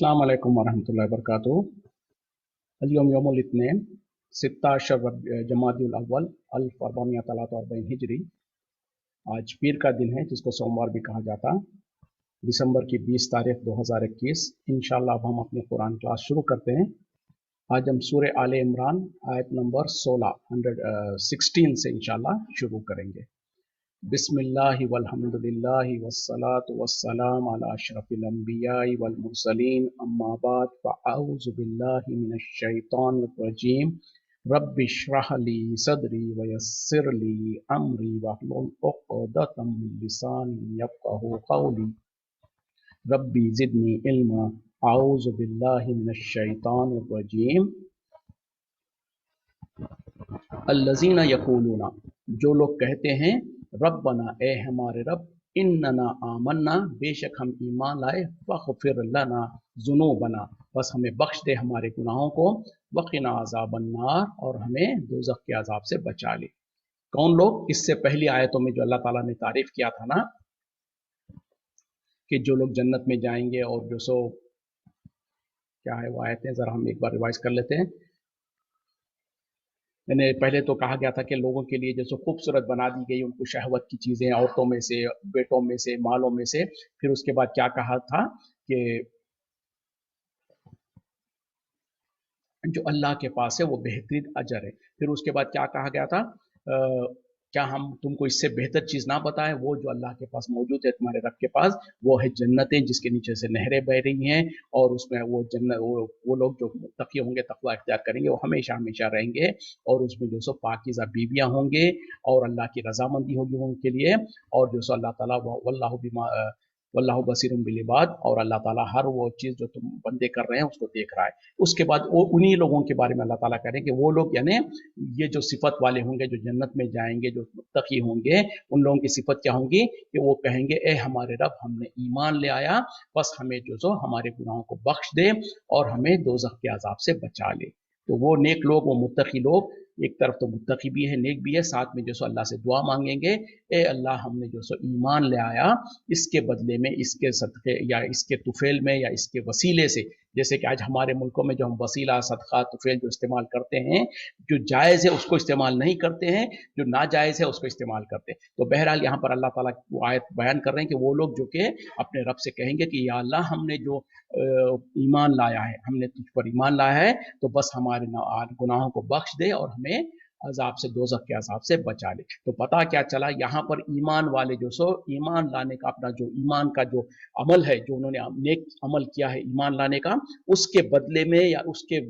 अस्सलाम वालेकुम वरहमतुल्लाहि वबरकातुहू। अल-यौम यौमुल इत्नीन 16 जमादिउल अव्वल 1443 हिजरी। आज पीर का दिन है जिसको सोमवार भी कहा जाता। दिसंबर की 20 तारीख 2021। इंशाअल्लाह अब हम अपनी कुरान क्लास शुरू करते हैं। आज हम सूरह आले इमरान आयत नंबर 16 से इंशाअल्लाह शुरू करेंगे। बिस्मिल्लाहि वल्हम्दुलिल्लाहि वस्सलातु वस्सलाम अला अशरफिल अंबियाइ वल मुरसलीन अम्मा बाद फअऊज़ु बिल्लाहि मिनश शैतानिर रजीम। रब्बि इश्रह ली सदरी वयस्सिर ली अमरी वहलुल उक़दतम मिन लिसानी यफ़क़हू क़ौली। रब्बी ज़िदनी इल्मा। अऊज़ु बिल्लाहि मिनश शैतानिर रजीम। अल्लज़ीना यक़ूलूना, जो लोग कहते हैं, रब्बना, ए हमारे रब, इन्नना आमन्ना, बेशक हम ईमान लाए, फ़ग़फ़िर लना ज़ुनूबना, बस हमें बख्श दे हमारे गुनाहों को, वक़िना अज़ाबन्नार, और हमें दोज़ख के अज़ाब से बचा ले। कौन लोग? इससे पहली आयतों में जो अल्लाह ताला ने तारीफ़ किया था ना कि जो लोग जन्नत में जाएंगे, और जो सो क्या है वो आयतें, ज़रा हम एक बार रिवाइज कर लेते हैं। मैंने पहले तो कहा गया था कि लोगों के लिए जैसे खूबसूरत बना दी गई उनको शहवत की चीज़ें, औरतों में से, बेटों में से, मालों में से। फिर उसके बाद क्या कहा था कि जो अल्लाह के पास है वो बेहतरीन अजर है। फिर उसके बाद क्या कहा गया था, क्या हम तुमको इससे बेहतर चीज़ ना बताएं? वो जो अल्लाह के पास मौजूद है तुम्हारे रब के पास, वो है जन्नतें जिसके नीचे से नहरें बह रही हैं, और उसमें वो जन्नत वो लोग जो मुत्तकी होंगे, तक़वा इख्तियार करेंगे, वो हमेशा हमेशा रहेंगे, और उसमें जो सो पाकीज़ा बीवियाँ होंगे, और अल्लाह की रज़ामंदी होगी उनके लिए, और जो सो अल्लाह ताला वल्लाहु बसीरुम बिल इबाद, और अल्लाह ताला हर वो चीज़ जो तुम बंदे कर रहे हैं उसको देख रहा है। उसके बाद वो उन्हीं लोगों के बारे में अल्लाह ताला कह रहे हैं कि वो लोग, यानी ये जो सिफत वाले होंगे, जो जन्नत में जाएंगे, जो मुत्तकी होंगे, उन लोगों की सिफत क्या होंगी कि वो कहेंगे, ए हमारे रब, हमने ईमान ले आया, बस हमें जो सो हमारे गुनाहों को बख्श दे और हमें दोज़ख के अज़ाब से बचा ले। तो वो नेक लोग, वो मुत्तकी लोग, एक तरफ तो मुत्तकी भी है, नेक भी है, साथ में जो सो अल्लाह से दुआ मांगेंगे, ए अल्लाह, हमने जो सो ईमान ले आया, इसके बदले में, इसके सदक़े या इसके तुफेल में या इसके वसीले से, जैसे कि आज हमारे मुल्कों में जो हम वसीला, सदका, तुफेल जो इस्तेमाल करते हैं, जो जायज़ है उसको इस्तेमाल नहीं करते हैं, जो नाजायज़ है उसको इस्तेमाल करते हैं। तो बहरहाल यहाँ पर अल्लाह ताला वो आयत बयान कर रहे हैं कि वो लोग जो कि अपने रब से कहेंगे कि या अल्लाह, हमने जो ईमान लाया है, हमने तुझ पर ईमान लाया है, तो बस हमारे गुनाहों को बख्श दे और हमें अजाब से, दोज़ख के अजाब से बचा ले। तो पता क्या चला, यहाँ पर ईमान वाले जो सो ईमान लाने का अपना जो ईमान का जो अमल है, जो उन्होंने नेक अमल किया है ईमान लाने का, उसके बदले में या उसके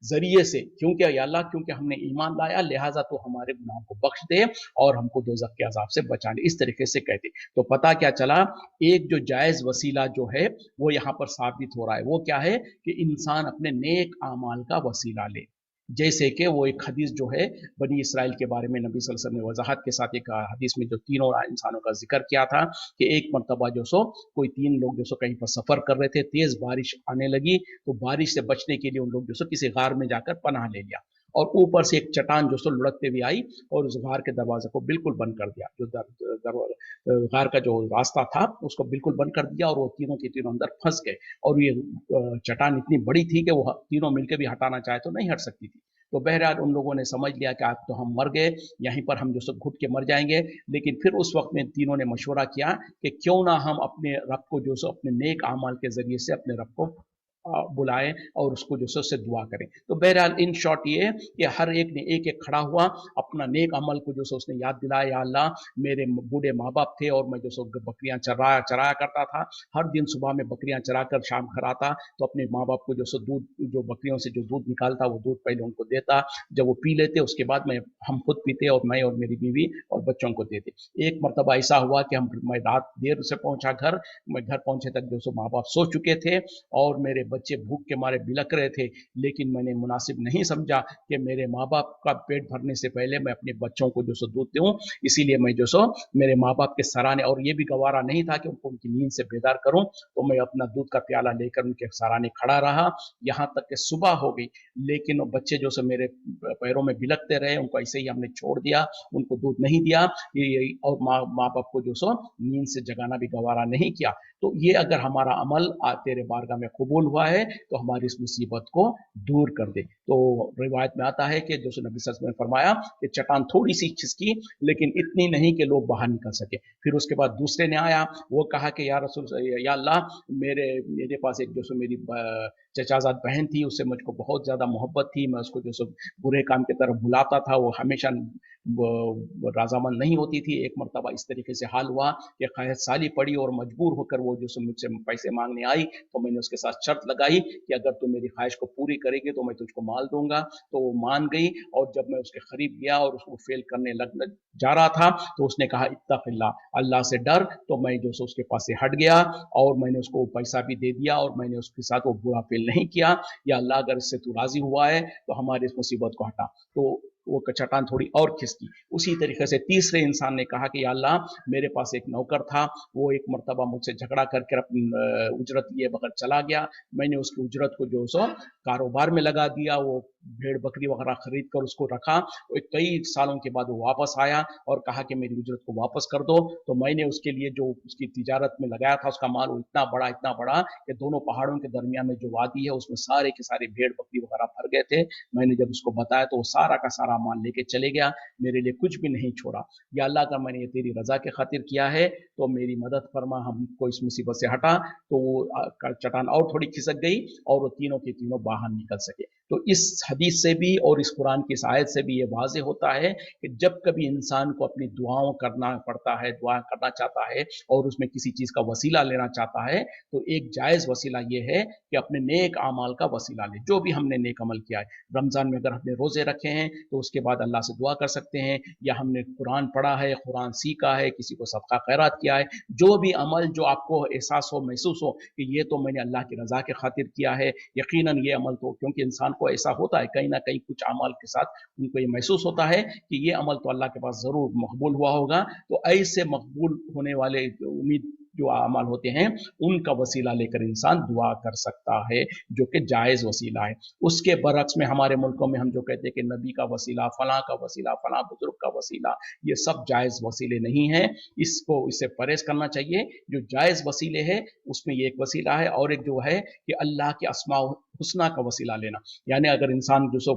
जरिए से, क्योंकि या अल्लाह, क्योंकि हमने ईमान लाया, लिहाजा तो हमारे गुनाहों को बख्श दे और हमको दोज़ख के अजाब से बचा ले। इस तरीके से कहते। तो पता क्या चला, एक जो जायज़ वसीला जो है वो यहाँ पर साबित हो रहा है। वो क्या है कि इंसान अपने नेक आमाल का वसीला ले। जैसे कि वो एक हदीस जो है बनी इसराइल के बारे में नबी सल्लल्लाहु अलैहि वसल्लम ने वजाहत के साथ एक हदीस में जो तीनों इंसानों का जिक्र किया था कि एक मरतबा जो सो कोई तीन लोग जो सो कहीं पर सफ़र कर रहे थे, तेज़ बारिश आने लगी, तो बारिश से बचने के लिए उन लोग जो सो किसी गार में जाकर पनाह ले लिया, और ऊपर से एक चट्टान जो सो लुढ़कते हुए आई और उस गार के दरवाजे को बिल्कुल बंद कर दिया। जो गार का जो रास्ता था उसको बिल्कुल बंद कर दिया, और वो तीनों के तीनों अंदर फंस गए। और ये चट्टान इतनी बड़ी थी कि वो तीनों मिलकर भी हटाना चाहे तो नहीं हट सकती थी। तो बहरहाल उन लोगों ने समझ लिया कि आज तो हम मर गए, यहीं पर हम जो सब घुट के मर जाएंगे। लेकिन फिर उस वक्त में तीनों ने मशवरा किया कि क्यों ना हम अपने रब को जो सो अपने नेक आमाल के जरिए से अपने रब को बुलाएं और उसको जो उससे दुआ करें। तो बहरहाल इन शॉर्ट ये कि हर एक ने एक एक खड़ा हुआ, अपना नेक अमल को जो सो उसने याद दिलाया, या अल्लाह, मेरे बूढ़े माँ बाप थे और मैं जो सो बकरियां चराया करता था, हर दिन सुबह में बकरियां चरा कर शाम घर आता, तो अपने माँ बाप को जो सो दूध, जो बकरियों से जो दूध निकालता, वो दूध पहले उनको देता, जब वो पी लेते उसके बाद हम खुद पीते, और मैं और मेरी बीवी और बच्चों को देते। एक मरतबा ऐसा हुआ कि मैं रात देर से पहुंचा घर, मैं घर पहुंचे तक जो सो माँ बाप सो चुके थे और मेरे बच्चे भूख के मारे बिलक रहे थे, लेकिन मैंने मुनासिब नहीं समझा कि मेरे माँ बाप का पेट भरने से पहले मैं अपने बच्चों को जो सो दूध दूं, इसीलिए मैं जो सो मेरे माँ बाप के सराहने, और ये भी गवारा नहीं था कि उनको उनकी नींद से बेदार करूं, तो मैं अपना दूध का प्याला लेकर उनके सराहने खड़ा रहा, यहाँ तक कि सुबह हो गई। लेकिन वो बच्चे जो सो मेरे पैरों में बिलकते रहे, उनको ऐसे ही हमने छोड़ दिया, उनको दूध नहीं दिया, और माँ बाप को जो सो नींद से जगाना भी गवारा नहीं किया। तो ये अगर हमारा अमल तेरे बारगाह में कबूल हुआ, हुआ है तो हमारी इस मुसीबत को दूर कर दे। तो रिवायत में आता है कि जो नबी सल्लल्लाहु अलैहि वसल्लम ने फरमाया कि चट्टान थोड़ी सी खिसकी, लेकिन इतनी नहीं कि लोग बाहर निकल सके। फिर उसके बाद दूसरे ने आया, वो कहा कि या रसूल, या अल्लाह, मेरे मेरे पास एक जो सो मेरी चचाजाद बहन थी, उससे मुझको बहुत ज़्यादा मोहब्बत थी, मैं उसको जो सो बुरे काम की तरफ बुलाता था, वो हमेशा वो राजामंद नहीं होती थी। एक मरतबा इस तरीके से हाल हुआ कि क़हत साली पड़ी और मजबूर होकर वो जो मुझसे पैसे मांगने आई, तो मैंने उसके साथ शर्त लगाई कि अगर तुम मेरी ख्वाहिश को पूरी करेगी तो मैं तुझको माल दूंगा। तो वो मान गई, और जब मैं उसके करीब गया और उसको फेल करने लग जा रहा था, तो उसने कहा इत्तक़िल्लाह, अल्लाह से डर। तो मैं जो सो उसके पास से हट गया और मैंने उसको पैसा भी दे दिया और मैंने उसके साथ वो बुरा फेल नहीं किया। या अल्लाह, अगर इससे तू राजी हुआ है तो हमारी इस मुसीबत को हटा। तो वो चट्टान थोड़ी और खिसकी। उसी तरीके से तीसरे इंसान ने कहा कि या अल्लाह, मेरे पास एक नौकर था, वो एक मरतबा मुझसे झगड़ा करके अपनी उजरत लिए बगैर चला गया। मैंने उसकी उजरत को जो सो कारोबार में लगा दिया, वो भेड़ बकरी वगैरह खरीद कर उसको रखा। कई सालों के बाद वो वापस आया और कहा कि मेरी उजरत को वापस कर दो। तो मैंने उसके लिए जो उसकी तिजारत में लगाया था, उसका माल वो इतना बड़ा कि दोनों पहाड़ों के दरमियान में जो वादी है उसमें सारे के सारे भेड़ बकरी वगैरह भर गए थे। मैंने जब उसको बताया तो वो सारा का सारा माल लेके चले गया, मेरे लिए कुछ भी नहीं छोड़ा। या अल्लाह, का मैंने ये तेरी रजा के खातिर किया है तो मेरी मदद फरमा, हमको इस मुसीबत से हटा। तो वो चट्टान और थोड़ी खिसक गई और वो तीनों के तीनों बाहर निकल सके। तो इस हदीस से भी और इस कुरान की इस आयत से भी ये वाज़ेह होता है कि जब कभी इंसान को अपनी दुआओं करना पड़ता है, दुआ करना चाहता है और उसमें किसी चीज़ का वसीला लेना चाहता है, तो एक जायज़ वसीला ये है कि अपने नेक आमाल का वसीला ले। जो भी हमने नेक अमल किया है, रमज़ान में अगर हमने रोज़े रखे हैं तो उसके बाद अल्लाह से दुआ कर सकते हैं, या हमने कुरान पढ़ा है, कुरान सीखा है, किसी को सदका खैरात किया है, जो भी अमल जो आपको एहसास हो, महसूस हो कि ये तो मैंने अल्लाह की रज़ा के खातिर किया है, यकीनन ये अमल तो, क्योंकि इंसान को ऐसा होता है कहीं ना कहीं कुछ अमल के साथ उनको ये महसूस होता है कि ये अमल तो अल्लाह के पास ज़रूर मकबूल हुआ होगा। तो ऐसे मकबूल होने वाले उम्मीद जो अमल होते हैं उनका वसीला लेकर इंसान दुआ कर सकता है, जो कि जायज़ वसीला है। उसके बरक्स में हमारे मुल्कों में हम जो कहते हैं कि नबी का वसीला, फलां का वसीला, फलां बुजुर्ग का वसीला, ये सब जायज़ वसीले नहीं हैं। इससे परहेज करना चाहिए। जो जायज़ वसीले हैं उसमें ये एक वसीला है, और एक जो है कि अल्लाह के अस्मा हुस्ना का वसीला लेना। यानी अगर इंसान जो सो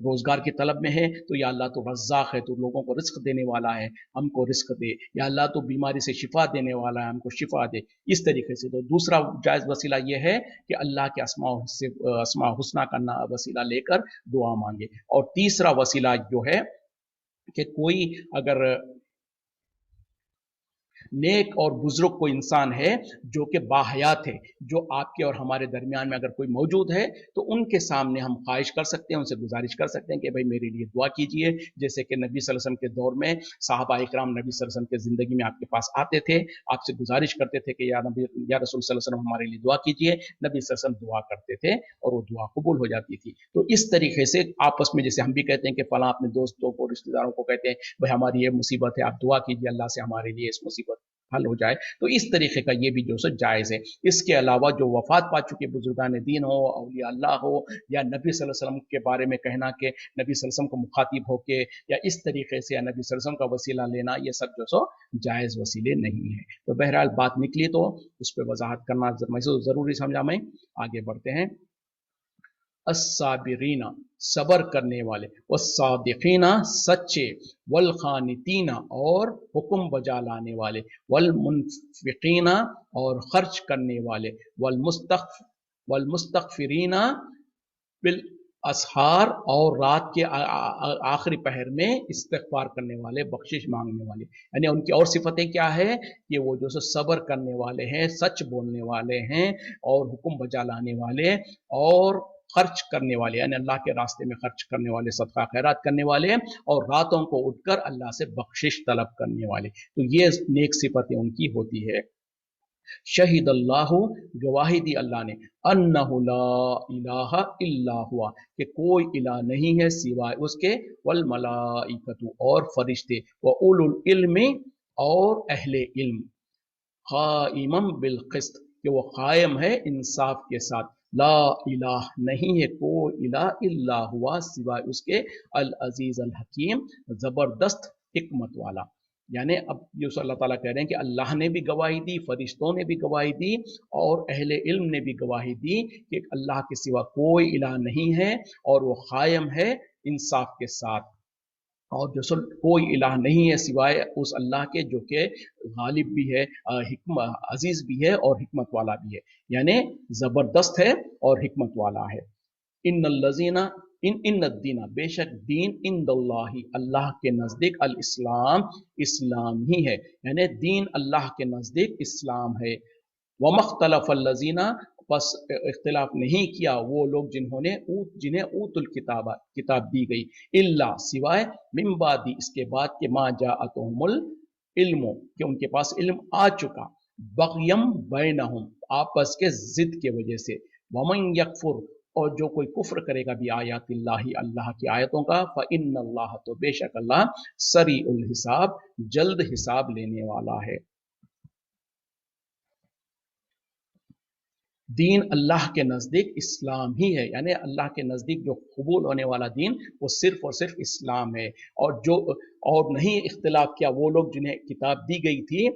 रोजगार की तलब में है तो या अल्लाह तो रज़्ज़ाक़ है, तो लोगों को रिस्क देने वाला है, हमको रिस्क दे। या अल्लाह तो बीमारी से शिफा देने वाला है, हमको शिफा दे। इस तरीके से तो दूसरा जायज़ वसीला ये है कि अल्लाह के अस्मा हुस्ना का वसीला लेकर दुआ मांगे। और तीसरा वसीला जो है कि कोई अगर नेक और बुजुर्ग कोई इंसान है जो कि बाहयात है, जो आपके और हमारे दरमियान में अगर कोई मौजूद है, तो उनके सामने हम ख्वाहिश कर सकते हैं, उनसे गुजारिश कर सकते हैं कि भाई मेरे लिए दुआ कीजिए। जैसे कि नबी सल्लल्लाहु अलैहि वसल्लम के दौर में सहाबा इकराम नबी सल्लल्लाहु अलैहि वसल्लम के ज़िंदगी में आपके पास आते थे, आपसे गुजारिश करते थे कि या नबी, या रसूल सल्लल्लाहु अलैहि वसल्लम हमारे लिए दुआ कीजिए। नबी सल्लल्लाहु अलैहि वसल्लम दुआ करते थे और वो दुआ कबूल हो जाती थी। तो इस तरीके से आपस में, जैसे हम भी कहते हैं कि फलां अपने दोस्तों को, रिश्तेदारों को कहते हैं भाई हमारी ये मुसीबत है, आप दुआ कीजिए अल्लाह से हमारे लिए इस मुसीबत हल हो जाए। तो इस तरीके का ये भी जो सो जायज़ है। इसके अलावा जो वफ़ात पा चुके बुजुर्गान दीन हो, औलिया अल्लाह हो, या नबी सल्लल्लाहु अलैहि वसल्लम के बारे में कहना कि नबी सल्लल्लाहु अलैहि वसल्लम को मुखातिब होके या इस तरीके से, या नबी सल्लल्लाहु अलैहि वसल्लम का वसीला लेना, ये सब जो सो जायज़ वसीले नहीं है। तो बहरहाल बात निकली तो उस पर वजाहत करना महसूस ज़रूरी समझा मैं। आगे बढ़ते हैं। अस्साबिरीना, सबर करने वाले, वस्सादिकीना, सच्चे, वल खानितीना, और हुक्म बजा लाने वाले, वल मुनफिकीना, और खर्च करने वाले, वल मुस्तगफिरीना बिल असहार, और रात के आखिरी पहर में इस्तिगफार करने वाले, बख्शिश मांगने वाले। यानी उनकी और सिफतें क्या है कि वो जो सबर करने वाले हैं, सच बोलने वाले हैं, और हुक्म बजा लाने वाले, और खर्च करने वाले, यानी अल्लाह के रास्ते में खर्च करने वाले, सदका खैरात करने वाले, और रातों को उठकर अल्लाह से बख्शिश तलब करने वाले। तो ये नेक सिफतें उनकी होती है। शहीद अल्लाह, गवाही दी अल्लाह ने, अन्नहु ला इलाहा इल्ला हुआ, कि कोई इला नहीं है सिवाय उसके, वल मलाइकतु, और फरिश्ते, व उलुल इल्मी, और अहले इल्म, काइमम बिल क़िस्त, कि वो कायम है इंसाफ के साथ। ला इलाह, नहीं है कोई इला इल्ला हुआ सिवाय उसके, अल अजीज अल हकीम, जबरदस्त हिकमत वाला। یعنی اب یہ اللہ تعالیٰ کہہ رہے ہیں کہ اللہ نے بھی گواہی دی، فرشتوں نے بھی گواہی دی، اور اہل علم نے بھی گواہی دی کہ اللہ کے سوا کوئی الہ نہیں ہے، اور وہ قائم ہے انصاف کے ساتھ، اور جو کوئی الہ نہیں ہے سوائے اس اللہ کے جو کہ غالب بھی ہے، عزیز بھی ہے اور حکمت والا بھی ہے، یعنی زبردست ہے اور حکمت والا ہے۔ ان الذین ان الدین، بے شک دین، ان اللہ، اللہ کے نزدیک، الاسلام، اسلام ہی ہے، یعنی دین اللہ کے نزدیک اسلام ہے۔ ومختلف الذین، پس اختلاف نہیں کیا وہ لوگ جنہیں اوت الکتاب، کتاب دی گئی، الا، سوائے، من بعد، اس کے بعد کہ ما جاءتہم العلم، کہ ان کے پاس علم آ چکا، بغیم بینہم، آپس کے ضد کے وجہ سے، ومن یکفر، اور جو کوئی کفر کرے گا بھی آیات اللہ، اللہ کی آیتوں کا، فإن اللہ، تو بے شک اللہ، سریع الحساب، جلد حساب لینے والا ہے۔ دین اللہ کے نزدیک اسلام ہی ہے، یعنی اللہ کے نزدیک جو قبول ہونے والا دین وہ صرف اور صرف اسلام ہے، اور نہیں اختلاف کیا وہ لوگ جنہیں کتاب دی گئی تھی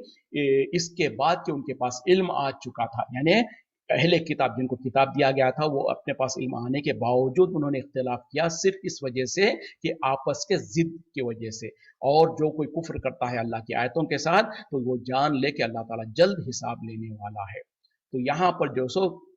اس کے بعد کہ ان کے پاس علم آ چکا تھا، یعنی اہل کتاب جن کو کتاب دیا گیا تھا وہ اپنے پاس علم آنے کے باوجود انہوں نے اختلاف کیا، صرف اس وجہ سے کہ آپس کے ضد کی وجہ سے، اور جو کوئی کفر کرتا ہے اللہ کی آیتوں کے ساتھ تو وہ جان لے کہ اللہ تعالیٰ جلد حساب لینے والا ہے۔ تو یہاں پر جو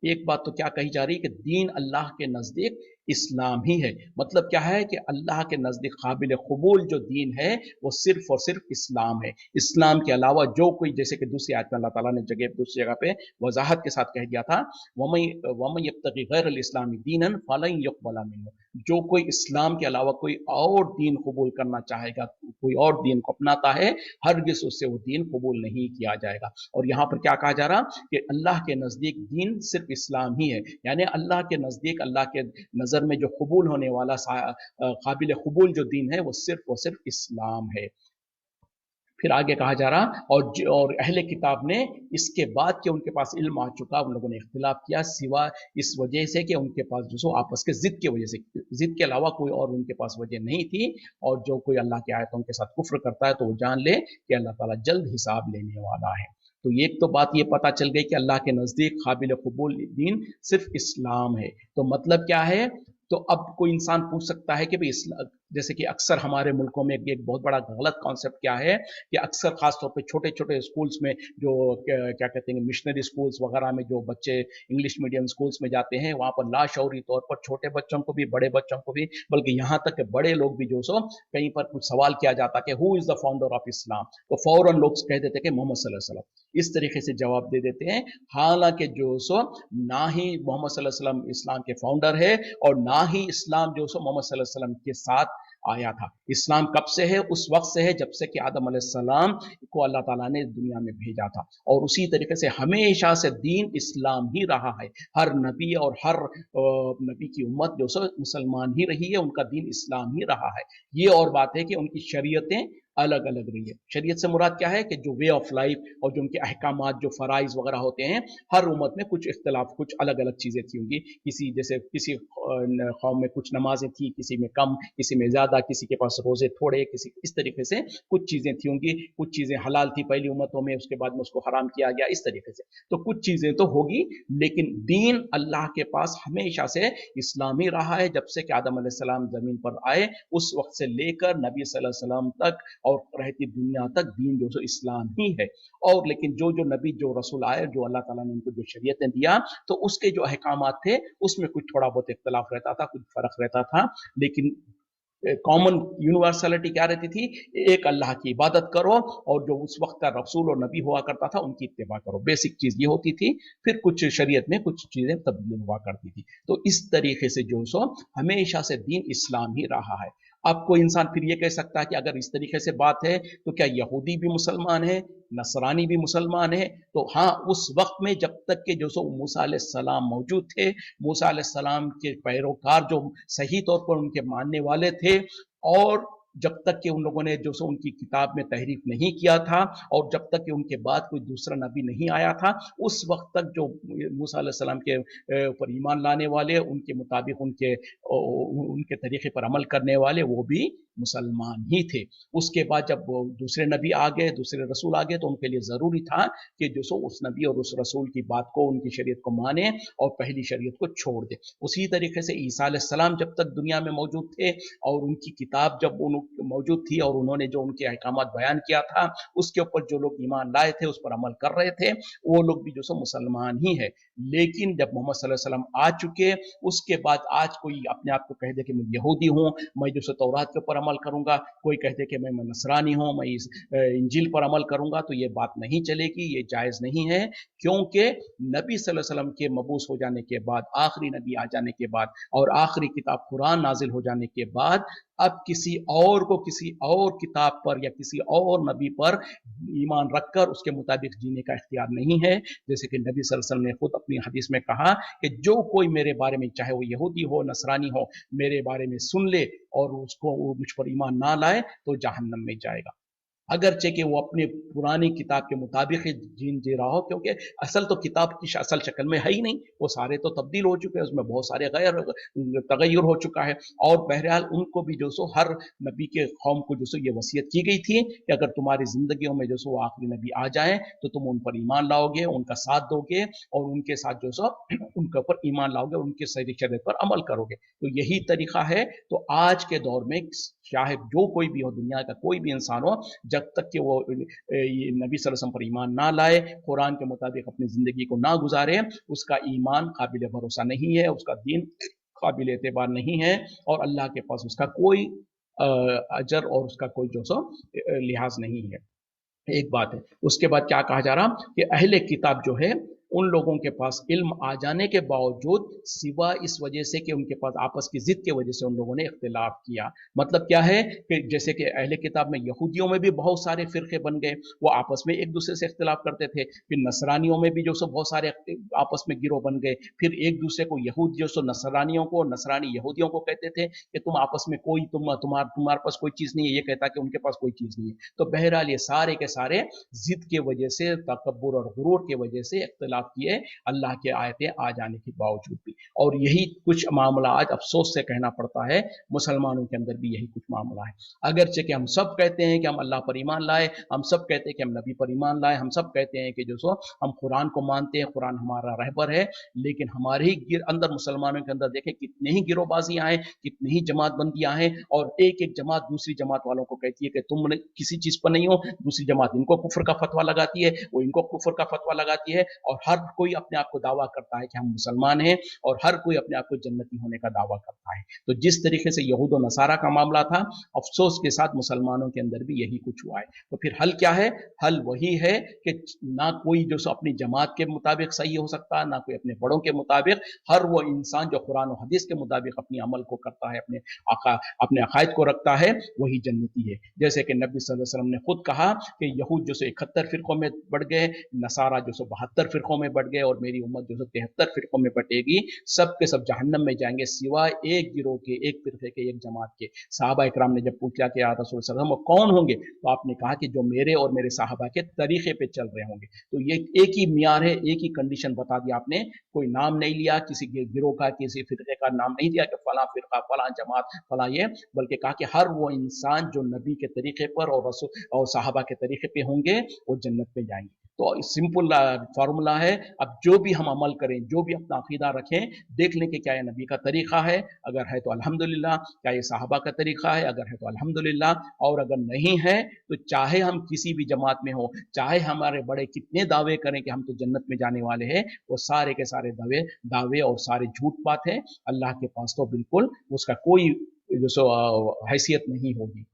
ایک بات تو کیا کہی جا رہی ہے کہ دین اللہ کے نزدیک اسلام ہی ہے، مطلب کیا ہے کہ اللہ کے نزدیک قابل قبول جو دین ہے وہ صرف اور صرف اسلام ہے، اسلام کے علاوہ جو کوئی، جیسے کہ دوسری آیت میں اللہ تعالیٰ نے دوسری جگہ پہ وضاحت کے ساتھ کہہ دیا تھا، وَمَن يَبْتَغِ غَيْرَ الْإِسْلَامِ دِينًا فَلَن يُقْبَلَ مِنْهُ، جو کوئی اسلام کے علاوہ کوئی اور دین قبول کرنا چاہے گا، کوئی اور دین کو اپناتا ہے، ہرگز اس سے وہ دین قبول نہیں کیا جائے گا۔ اور یہاں پر کیا کہا جا رہا کہ اللہ کے نزدیک دین صرف اسلام ہی ہے، یعنی اللہ کے نزدیک، اللہ کے نظر میں جو قبول ہونے والا قابل قبول جو دین ہے وہ صرف اور صرف اسلام ہے۔ پھر آگے کہا جا رہا اور اہل کتاب نے اس کے بعد کہ ان کے پاس علم آ چکا ان لوگوں نے اختلاف کیا، سوا اس وجہ سے کہ ان کے پاس جو آپس کے ضد کی وجہ سے، ضد کے علاوہ کوئی اور ان کے پاس وجہ نہیں تھی، اور جو کوئی اللہ کی آیتوں کے ساتھ کفر کرتا ہے تو وہ جان لے کہ اللہ تعالیٰ جلد حساب لینے والا ہے۔ تو ایک تو بات یہ پتہ چل گئی کہ اللہ کے نزدیک قابل قبول دین صرف اسلام ہے۔ تو مطلب کیا ہے؟ تو اب کوئی انسان پوچھ سکتا ہے کہ جیسے کہ اکثر ہمارے ملکوں میں ایک بہت بڑا غلط کانسیپٹ کیا ہے کہ اکثر خاص طور پہ چھوٹے چھوٹے اسکولز میں جو کیا کہتے ہیں مشنری اسکولز وغیرہ میں جو بچے انگلش میڈیم اسکولز میں جاتے ہیں، وہاں پر لاشعوری طور پر چھوٹے بچوں کو بھی، بڑے بچوں کو بھی، بلکہ یہاں تک کہ بڑے لوگ بھی کہیں پر کچھ سوال کیا جاتا کہ ہو از دا فاؤنڈر آف اسلام، تو فوراً لوگ کہہ دیتے کہ محمد صلی اللہ علیہ وسلم، اس طریقے سے جواب دے دیتے ہیں، حالانکہ نہ ہی محمد صلی اللہ علیہ وسلم اسلام کے فاؤنڈر ہے، اور نہ ہی اسلام محمد صلی اللہ علیہ وسلم کے ساتھ آیا تھا۔ اسلام کب سے ہے؟ اس وقت سے ہے جب سے کہ آدم علیہ السلام کو اللہ تعالیٰ نے دنیا میں بھیجا تھا، اور اسی طریقے سے ہمیشہ سے دین اسلام ہی رہا ہے، ہر نبی اور ہر نبی کی امت مسلمان ہی رہی ہے، ان کا دین اسلام ہی رہا ہے۔ یہ اور بات ہے کہ ان کی شریعتیں الگ الگ رہی ہے۔ شریعت سے مراد کیا ہے کہ جو وے آف لائف اور جو ان کے احکامات، جو فرائض وغیرہ ہوتے ہیں، ہر امت میں کچھ اختلاف، کچھ الگ الگ چیزیں تھی ہوں گی، کسی قوم میں کچھ نمازیں تھی، کسی میں کم، کسی میں زیادہ، کسی کے پاس روزے تھوڑے، کسی اس طریقے سے کچھ چیزیں تھی ہوں گی، کچھ چیزیں حلال تھی پہلی امتوں میں، اس کے بعد میں اس کو حرام کیا گیا، اس طریقے سے تو کچھ چیزیں تو ہوگی، لیکن دین اللہ کے پاس ہمیشہ سے اسلامی رہا ہے، جب سے کہ آدم علیہ السلام زمین پر آئے اس وقت سے لے کر نبی صلی اللہ علیہ وسلم تک اور رہتی دنیا تک دین اسلام ہی ہے۔ اور لیکن جو نبی، جو رسول آئے، جو اللہ تعالیٰ نے ان کو جو شریعتیں دیا، تو اس کے جو احکامات تھے اس میں کچھ تھوڑا بہت اختلاف رہتا تھا، کچھ فرق رہتا تھا، لیکن کامن یونیورسلٹی کیا رہتی تھی؟ ایک اللہ کی عبادت کرو، اور جو اس وقت کا رسول اور نبی ہوا کرتا تھا ان کی اتباع کرو، بیسک چیز یہ ہوتی تھی۔ پھر کچھ شریعت میں کچھ چیزیں تبدیل ہوا کرتی تھی، تو اس طریقے سے ہمیشہ سے دین اسلام ہی رہا ہے۔ اب کوئی انسان پھر یہ کہہ سکتا ہے کہ اگر اس طریقے سے بات ہے تو کیا یہودی بھی مسلمان ہے، نصرانی بھی مسلمان ہے؟ تو ہاں، اس وقت میں جب تک کہ موسیٰ علیہ السلام موجود تھے، موسیٰ علیہ السلام کے پیروکار جو صحیح طور پر ان کے ماننے والے تھے، اور جب تک کہ ان لوگوں نے ان کی کتاب میں تحریف نہیں کیا تھا، اور جب تک کہ ان کے بعد کوئی دوسرا نبی نہیں آیا تھا، اس وقت تک جو موسیٰ علیہ السلام کے اوپر ایمان لانے والے، ان کے مطابق ان کے طریقے پر عمل کرنے والے، وہ بھی मुसलमान ही थे। उसके बाद जब वो दूसरे नबी आ गए, दूसरे रसूल आ गए, तो उनके लिए ज़रूरी था कि जो सो उस नबी और उस रसूल की बात को, उनकी शरीयत को माने और पहली शरीयत को छोड़ दे। उसी तरीके से ईसा अलैहिस्सलाम जब तक दुनिया में मौजूद थे और उनकी किताब जब मौजूद थी और उन्होंने जो उनके अहकामात बयान किया था, उसके ऊपर जो लोग ईमान लाए थे, उस पर अमल कर रहे थे, वो लोग भी जो सो मुसलमान ही है। लेकिन जब मोहम्मद सल्लल्लाहु अलैहि वसल्लम आ चुके, उसके बाद आज कोई अपने आप को कह दे कि मैं यहूदी हूँ, मैं जो सो तौरात के ऊपर अमल करूंगा, कोई कह दे कि मैं नसरानी हूँ, मैं इस इंजील पर अमल करूंगा, तो ये बात नहीं चलेगी, ये जायज़ नहीं है। क्योंकि नबी सल्लल्लाहु अलैहि वसल्लम के मबूस हो जाने के बाद, आखिरी नबी आ जाने के बाद और आखिरी किताब कुरान नाजिल हो जाने के बाद अब किसी और को किसी और किताब पर या किसी और नबी पर ईमान रखकर उसके मुताबिक जीने का इख्तियार नहीं है। जैसे कि नबी सल्लल्लाहु अलैहि वसल्लम ने खुद अपनी हदीस में कहा कि जो कोई मेरे बारे में, चाहे वो यहूदी हो, नसरानी हो, मेरे बारे में सुन ले और उसको मुझ पर ईमान ना लाए तो जहन्नम में जाएगा, अगरचे कि वो अपने पुरानी किताब के मुताबिक ही जीन जी रहा हो, क्योंकि असल तो किताब की असल शक्ल में है ही नहीं, वो सारे तो तब्दील हो चुके हैं, उसमें बहुत सारे गैर तगैर हो चुका है। और बहरहाल उनको भी जो सो हर नबी के कौम को जो सो ये वसीयत की गई थी कि अगर तुम्हारी जिंदगियों में जो सो वो आखिरी नबी आ जाए तो तुम उन पर ईमान लाओगे, उनका साथ दोगे और उनके साथ जो सो उनके ऊपर ईमान लाओगे, उनके सही शरीयत पर अमल करोगे। तो यही तरीका है। तो आज के दौर में चाहे जो कोई भी हो, दुनिया का कोई भी इंसान हो, जब तक कि वो नबी सल्लल्लाहु अलैहि वसल्लम पर ईमान ना लाए, कुरान के मुताबिक अपनी ज़िंदगी को ना गुजारे, उसका ईमान काबिल भरोसा नहीं है, उसका दीन काबिल एतबार नहीं है और अल्लाह के पास उसका कोई अजर और उसका कोई जो सो लिहाज नहीं है। एक बात है। उसके बाद क्या कहा जा रहा कि अहले किताब जो है, उन लोगों के पास इल्म आ जाने के बावजूद सिवा इस वजह से कि उनके पास आपस की जिद की वजह से उन लोगों ने इख्तिलाफ किया। मतलब क्या है कि जैसे कि अहले किताब में यहूदियों में भी बहुत सारे फिरके बन गए, वो आपस में एक दूसरे से इख्तिलाफ करते थे। फिर नसरानियों में भी जो सो बहुत सारे आपस में गिरोह बन गए। फिर एक दूसरे को यहूद जो सो नसरानियों को, नसरानी यहूदियों को कहते थे कि तुम आपस में कोई तुम्हारे पास कोई चीज़ नहीं है, ये कहता कि उनके पास कोई चीज़ नहीं है। तो बहरहाल ये सारे के सारे जिद के वजह से, तकब्बुर और गुरूर के वजह से इख्तिलाफ किए, अल्लाह के आयतें आ जाने के बावजूद भी। और यही कुछ मामला आज अफसोस से कहना पड़ता है, मुसलमानों के अंदर भी यही कुछ मामला है। अगरचे कि हम सब कहते हैं कि हम अल्लाह पर ईमान लाए, हम सब कहते हैं कि हम नबी पर ईमान लाए, हम सब कहते हैं कि जो सो हम कुरान को मानते हैं, कुरान हमारा रहबर है, लेकिन हमारे ही अंदर, मुसलमानों के अंदर देखें कितनी ही गिरोहबाजियां हैं, कितनी ही जमातबंदियां हैं और एक एक जमात दूसरी जमात वालों को कहती है कि तुम किसी चीज पर नहीं हो, दूसरी जमात इनको कुफर का फतवा लगाती है, वो इनको कुफर का फतवा लगाती है और हर कोई अपने आप को दावा करता है कि हम मुसलमान हैं और हर कोई अपने आप को जन्नती होने का दावा करता है। तो जिस तरीके से यहूद और नसारा का मामला था, अफसोस के साथ मुसलमानों के अंदर भी यही कुछ हुआ है। तो फिर हल क्या है? हल वही है कि ना कोई जो सो अपनी जमात के मुताबिक सही हो सकता, ना कोई अपने बड़ों के मुताबिक। हर वो इंसान जो कुरान और हदीस के मुताबिक अपनी अमल को करता है, अपने अकायद को रखता है, वही जन्नती है। जैसे कि नबी सल्लल्लाहु अलैहि वसल्लम ने खुद कहा कि यहूद जो सो 71 फिरकों में बढ़ गए, नसारा जो सो 72 फिरकों में बढ़ गए और मेरी उम्मत जो सो 73 फिरकों में बटेगी। सब के सब जहन्नम में जाएंगे सिवाय एक गिरोह के, एक फिरके के, एक जमात के। साहबा इकराम ने जब पूछा कि या रसूल सल्लल्लाहु अलैहि वसल्लम कौन होंगे, तो आपने कहा कि जो मेरे और मेरे साहबा के तरीके पे चल रहे होंगे। तो ये एक ही मियार है, एक ही कंडीशन बता दिया आपने। कोई नाम नहीं लिया किसी गिरोह का, किसी फिरके का नाम नहीं दिया कि फला फिरका, फला जमात, फला ये, बल्कि कहा कि हर वो इंसान जो नबी के तरीके पर और रसूल और साहबा के तरीके पे होंगे, वो जन्नत में जाएंगे। तो सिंपल फार्मूला है। अब जो भी हम अमल करें, जो भी अपना अकीदा रखें, देख लें कि क्या ये नबी का तरीका है, अगर है तो अल्हम्दुलिल्लाह, क्या ये साहबा का तरीका है, अगर है तो अल्हम्दुलिल्लाह, और अगर नहीं है तो चाहे हम किसी भी जमात में हो, चाहे हमारे बड़े कितने दावे करें कि हम तो जन्नत में जाने वाले हैं, वो सारे के सारे दावे और सारे झूठ बात है। अल्लाह के पास तो बिल्कुल उसका कोई जो सो हैसियत नहीं होगी।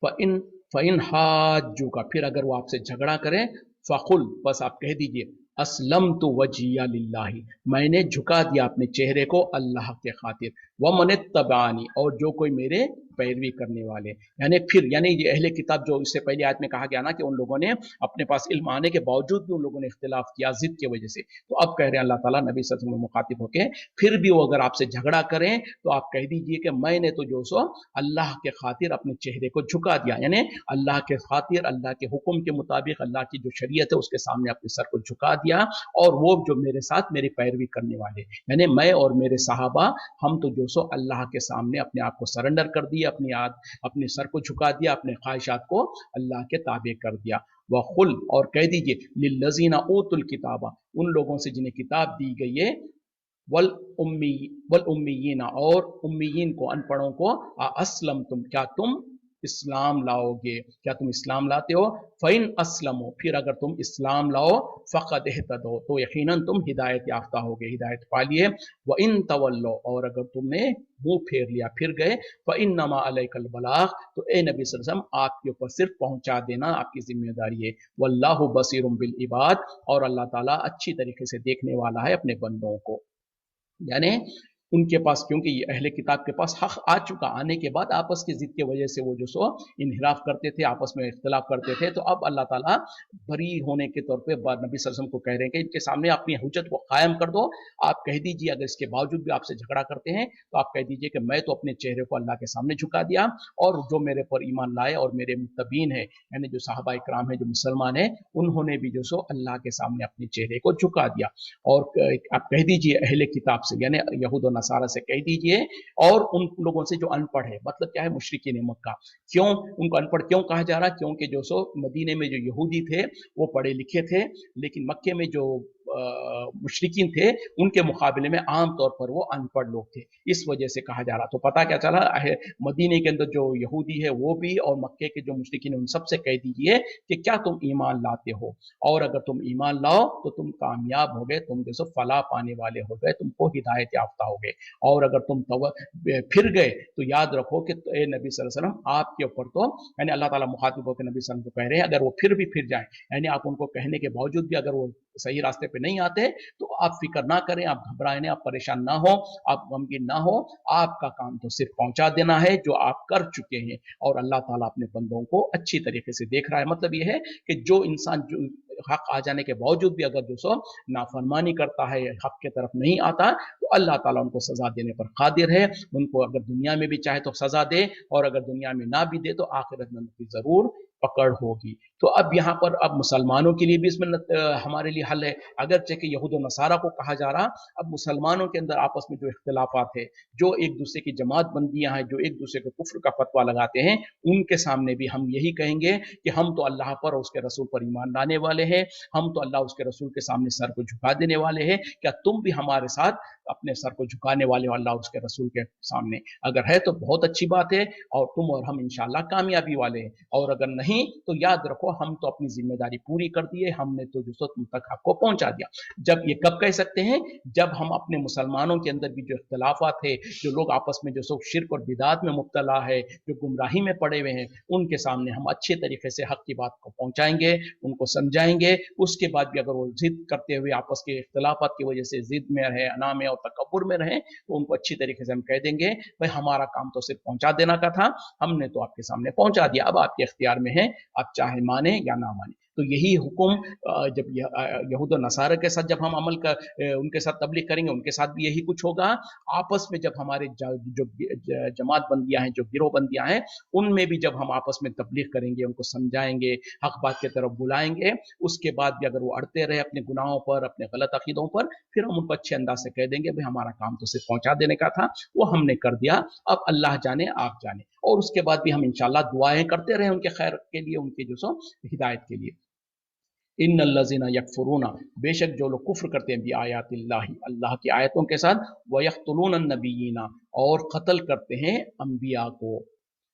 फ़इन फ़इन हाजू का, फिर अगर वो आपसे झगड़ा करें, फ़कुल, बस आप कह दीजिए असलम तो वजिया लिल्लाही, मैंने झुका दिया अपने चेहरे को अल्लाह के खातिर, व मन तबानी, और जो कोई मेरे पैरवी करने वाले। यानी फिर यानी ये अहले किताब जो इससे पहले आयत में कहा गया ना कि उन लोगों ने अपने पास इल्म आने के बावजूद भी उन लोगों ने इख्तिलाफ किया जिद की वजह से, तो अब कह रहे हैं अल्लाह ताला नबी सल्लल्लाहु अलैहि वसल्लम मुखातिब होके, फिर भी वो अगर आपसे झगड़ा करें तो आप कह दीजिए कि मैंने तो जो सो अल्लाह के खातिर अपने चेहरे को झुका दिया, यानी अल्लाह के खातिर अल्लाह के हुक्म के मुताबिक अल्लाह की जो शरीयत है उसके सामने अपने सर को झुका दिया, और वो जो मेरे साथ मेरी पैरवी करने वाले यानी मैं और मेरे सहाबा, हम तो जो सो अल्लाह के सामने अपने आप को सरेंडर कर दिया, अपने सर को झुका दिया, अपने ख्वाहिशात को अल्लाह के ताबे कर दिया। वकुल, और कह दीजिए लिल्लज़ीना ऊतुल किताबा, उन लोगों से जिन्हें किताब दी गई है, वल उम्मी वल उम्मीयीना, और उम्मीयीन को, अनपढ़ों को, अस्लम तुम, क्या तुम इस्लाम लाओगे, क्या तुम इस्लाम लाते हो, फ़इन अस्लमो, फिर अगर तुम इस्लाम लाओ, फ़क़द इहतदो, तो यकीनन तुम हिदायत याफ्ता होगे, हिदायत पा लिए। व इन तवल्लो, और अगर तुमने मुंह फेर लिया, फिर गए, फ़इन्नमा अलैकल बलाग, तो ए नबी सल्लल्लाहु अलैहि वसल्लम आपके ऊपर सिर्फ पहुंचा देना आपकी जिम्मेदारी है। वल्लाहु बसीरुम बिल इबाद, और अल्लाह ताला अच्छी तरीके से देखने वाला है अपने बंदों को। यानी उनके पास, क्योंकि ये अहले किताब के पास हक आ चुका, आने के बाद आपस की जिद की वजह से वो जो सो इनहिराफ करते थे, आपस में इख्तिलाफ करते थे, तो अब अल्लाह ताला बरी होने के तौर पे नबी सल्लल्लाहु अलैहि वसल्लम को कह रहे हैं कि इनके सामने अपनी हुज्जत को कायम कर दो। आप कह दीजिए, अगर इसके बावजूद भी आपसे झगड़ा करते हैं तो आप कह दीजिए कि मैं तो अपने चेहरे को अल्लाह के सामने झुका दिया, और जो मेरे पर ईमान लाए और मेरे मुत्तबीन है, यानी जो सहाबा इकराम है, जो मुसलमान है, उन्होंने भी जो सो अल्लाह के सामने अपने चेहरे को झुका दिया। और आप कह दीजिए अहले किताब से, यानी यहूद और नसारा से कह दीजिए, और उन लोगों से जो अनपढ़ है, मतलब क्या है, मुशरिकीन मक्का। क्यों उनको अनपढ़ क्यों कहा जा रहा है? क्योंकि जो सो मदीने में जो यहूदी थे वो पढ़े लिखे थे, लेकिन मक्के में जो मुशरिकीन थे उनके मुकाबले में आम तौर पर वो अनपढ़ लोग थे, इस वजह से कहा जा रहा। तो पता क्या चला है, मदीने के अंदर जो यहूदी है वो भी, और मक्के के जो मुशरिकीन, उन सब से कह दीजिए कि क्या तुम ईमान लाते हो, और अगर तुम ईमान लाओ तो तुम कामयाब हो गए, तुम जैसे फलाह पाने वाले हो गए, तुमको हिदायत याफ्ता हो गए। और अगर तुम फिर गए तो याद रखो कि ए नबी सल्लल्लाहु अलैहि वसल्लम आपके ऊपर तो, यानी अल्लाह ताला मुखातिब होकर नबी सल्लल्लाहु अलैहि वसल्लम को कह रहे हैं, अगर वो फिर भी फिर जाएं, यानी आप उनको कहने के बावजूद भी अगर वो सही रास्ते पे नहीं आते, तो आप फिक्र ना करें, आप घबराएं नहीं, आप परेशान ना हो, आप गमगीन ना हो, आपका काम तो सिर्फ पहुंचा देना है जो आप कर चुके हैं, और अल्लाह ताला अपने बंदों को अच्छी तरीके से देख रहा है। मतलब ये है कि जो इंसान जो हक आ जाने के बावजूद भी अगर जो सो नाफरमानी करता है, हक के तरफ नहीं आता, तो अल्लाह ताला उनको सजा देने पर कादिर है। उनको अगर दुनिया में भी चाहे तो सजा दे, और अगर दुनिया में ना भी दे तो आखिरत में उनकी जरूर पकड़ होगी। तो अब यहाँ पर अब मुसलमानों के लिए भी इसमें हमारे लिए हल है, अगरचे कि यहूद नसारा को कहा जा रहा, अब मुसलमानों के अंदर आपस में जो इख्तिलाफात है, जो एक दूसरे की जमात बंदियां हैं, जो एक दूसरे को कुफ्र का फतवा लगाते हैं, उनके सामने भी हम यही कहेंगे कि हम तो अल्लाह पर और उसके रसूल पर ईमान लाने वाले हैं, हम तो अल्लाह उसके रसूल के सामने सर को झुका देने वाले हैं, क्या तुम भी हमारे साथ अपने सर को झुकाने वाले हो अल्लाह उसके रसूल के सामने? अगर है तो बहुत अच्छी बात है, और तुम और हम इंशाल्लाह कामयाबी वाले हैं, और अगर नहीं तो याद रखो हम तो अपनी जिम्मेदारी पूरी कर दिए, हमने तो जो तुम तक आपको पहुंचा दिया। जब ये कब कह सकते हैं? जब हम अपने मुसलमानों के अंदर भी जो इख्तलाफात है, जो लोग आपस में जो सब शिर्क और बिदात में मुब्तला है, जो गुमराही में पड़े हुए हैं, उनके सामने हम अच्छे तरीके से हक की बात को पहुंचाएंगे, उनको समझाएंगे। उसके बाद भी अगर वो जिद करते हुए आपस के इख्तलाफात की वजह से जिद में रहे, अना में और तकब्बुर में रहे, तो उनको अच्छी तरीके से हम कह देंगे, भाई हमारा काम तो सिर्फ पहुंचा देना का था, हमने तो आपके सामने पहुंचा दिया, अब आपके इख्तियार में है, आप चाहे माने या ना माने। तो यही हुक्म जब यहूद और नसारा के साथ जब हम अमल कर उनके साथ तबलीग करेंगे, उनके साथ भी यही कुछ होगा। आपस में जब हमारे जो जमात बंदियां हैं, जो गिरोह बंदियां हैं, उनमें भी जब हम आपस में तबलीग करेंगे, उनको समझाएंगे, हक बात की तरफ बुलाएंगे, उसके बाद भी अगर वो अड़ते रहे अपने गुनाहों पर, अपने गलत अकीदों पर, फिर हम उनको अच्छे अंदाज से कह देंगे, भाई हमारा काम तो सिर्फ पहुंचा देने का था, वो हमने कर दिया, अब अल्लाह जाने आप जाने। और उसके बाद भी हम इंशाल्लाह दुआएं करते रहे उनके खैर के लिए, उनके जो सो हिदायत के लिए। इन्नल्लज़ीना यकफुरूना, बेशक जो लोग कुफ्र करते हैं भी आयातिल्लाहि, अल्लाह की आयतों के साथ, व यक़्तुलून नबिय्यीना, और कत्ल करते हैं अंबिया को,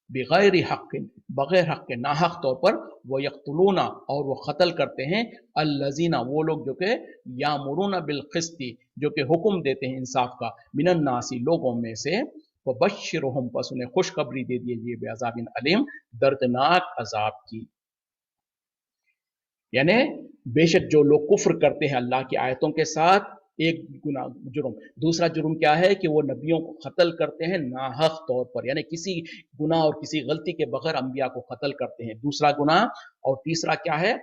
बगैर हक़, बगैर हक़ के, नाहक तौर पर, व यक़्तुलूना, और वो कत्ल करते हैं अल्लज़ीना, वो लोग जो कि यामुरूना बिल क़िस्ति, जो कि हुक्म देते हैं इंसाफ का, मिनन नासी, लोगों में से, व बश्शिरहुम, बस उन्हें खुशखबरी दे दीजिए, बेअज़ाबिन अलीम, दर्दनाक अजाब की। यानी बेशक जो लोग कुफ्र करते हैं अल्लाह की आयतों के साथ, एक गुनाह जुर्म। दूसरा जुर्म क्या है कि वो नबियों को कत्ल करते हैं नाहक तौर पर, यानी किसी गुनाह और किसी गलती के बगैर अंबिया को कत्ल करते हैं, दूसरा गुनाह। और तीसरा क्या है,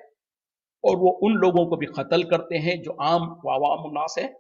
और वो उन लोगों को भी कत्ल करते हैं जो आम अवाम उन्नास है,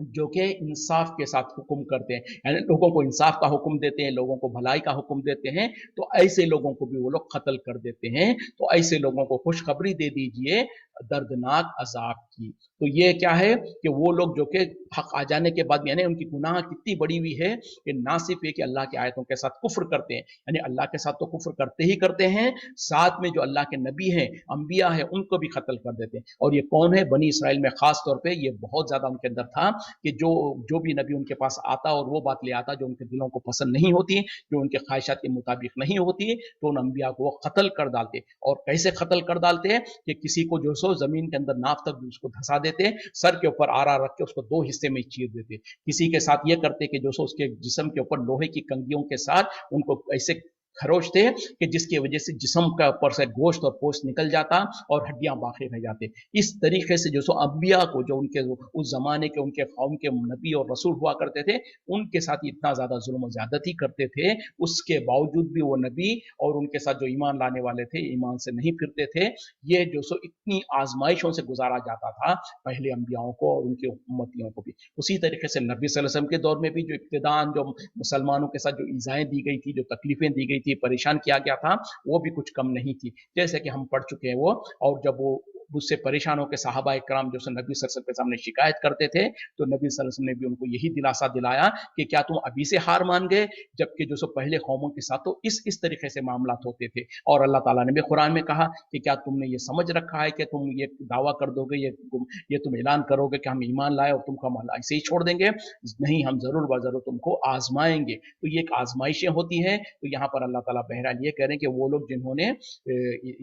जो कि इंसाफ के साथ हुक्म करते हैं, यानी लोगों को इंसाफ का हुक्म देते हैं, लोगों को भलाई का हुक्म देते हैं, तो ऐसे लोगों को भी वो लोग कत्ल कर देते हैं। तो ऐसे लोगों को खुशखबरी दे दीजिए दर्दनाक अजाब की। तो ये क्या है कि वो लोग जो कि हक आ जाने के बाद, यानी उनकी गुनाह कितनी बड़ी हुई है कि ना सिर्फ ये कि अल्लाह की आयतों के साथ कुफ्र करते हैं, यानी अल्लाह के साथ तो कुफ्र करते ही करते हैं, साथ में जो अल्लाह के नबी हैं, अंबिया हैं, उनको भी कत्ल कर देते हैं। और ये कौन है? बनी इसराइल में खास तौर पे ये बहुत ज्यादा उनके अंदर था कि जो जो भी नबी उनके पास आता और वो बात ले आता जो उनके दिलों को पसंद नहीं होती, जो उनके ख्वाहिशात के मुताबिक नहीं होती, तो उन अंबिया को वो कत्ल कर डालते। और कैसे कत्ल कर डालते हैं कि किसी को जो सो जमीन के अंदर नाप तक उसको धंसा देते, सर के ऊपर आरा रख के उसको दो हिस्से में चीर देते। किसी के साथ ये करते कि जो सो उसके जिस्म के ऊपर लोहे की कंगियों के साथ उनको ऐसे खरोचते कि जिसकी वजह से जिस्म का ऊपर से गोश्त और पोस्ट निकल जाता और हड्डियां बाकी रह जाते। इस तरीके से जो सो अंबिया को, जो उनके उस जमाने के उनके कौम के नबी और रसूल हुआ करते थे, उनके साथ इतना ज्यादा जुल्म और ज्यादती करते थे, उसके बावजूद भी वो नबी और उनके साथ जो ईमान लाने वाले थे ईमान से नहीं फिरते थे। ये जो सो इतनी आजमाइशों से गुजारा जाता था पहले अंबियाओं को और उनके उम्मतियों को भी। उसी तरीके से नबी सल्लल्लाहु अलैहि वसल्लम के दौर में भी जो इब्तिदान जो मुसलमानों के साथ जो ईजाएं दी गई थी, जो तकलीफें दी गई थी, परेशान किया गया था, वो भी कुछ कम नहीं थी, जैसे कि हम पढ़ चुके हैं वो। और जब वो उससे परेशान होकर साहबा इकराम जो नबी सल्लल्लाहु अलैहि वसल्लम के सामने शिकायत करते थे, तो नबी सल्लल्लाहु अलैहि वसल्लम ने भी उनको यही दिलासा दिलाया कि क्या तुम अभी से हार मान गए, जबकि जो पहले कौमों के साथ तो इस तरीके से मामला होते थे। और अल्लाह ताला ने भी कुरान में कहा कि क्या तुमने ये समझ रखा है कि तुम ये दावा कर दोगे, ये तुम ऐलान करोगे कि हम ईमान लाए और तुमको हम ऐसे ही छोड़ देंगे? नहीं, हम जरूर व जरूर तुमको आजमाएंगे। तो ये एक आजमाइशें होती हैं। तो यहाँ पर अल्लाह ताला बहरहाल ये कह रहे हैं कि वो लोग जिन्होंने